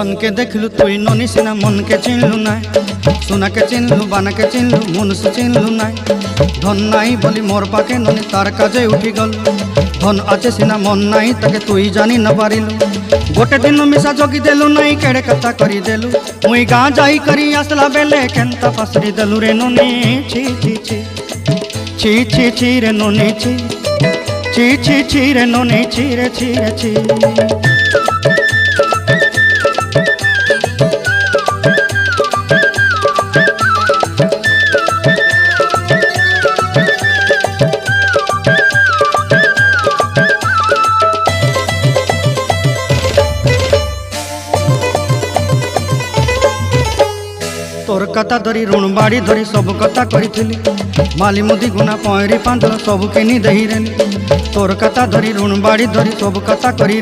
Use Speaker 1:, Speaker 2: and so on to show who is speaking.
Speaker 1: सन के देखलु तुई ननी सिना मन के चिन्हलु ना सोना के चिन्हलु बाना के चिन्हलु मनुष्य चिन्हलु ना धन नाई बोली मोर पाके ननी तार काजे उठी गल धन आचे सिना मन नाई ताके तुई जानी न पारिलु गोटे दिन मिसा जगी देलु नाई केड़े कथा करी देलु मुई गाँ जाई करी आसला बेले केंता पासरी देलु रे ननी छी छी छी छी छी छी रे ननी छी छी छी छी रे ननी छी रे छी रे छी। तोर कथा धरी ऋण बाड़ी धरी सब कथा करी माली मुदी गुना पहरी पांदल सब किनी दही रे तोर कथा धरी ऋण बाड़ी धरी सब कथा करी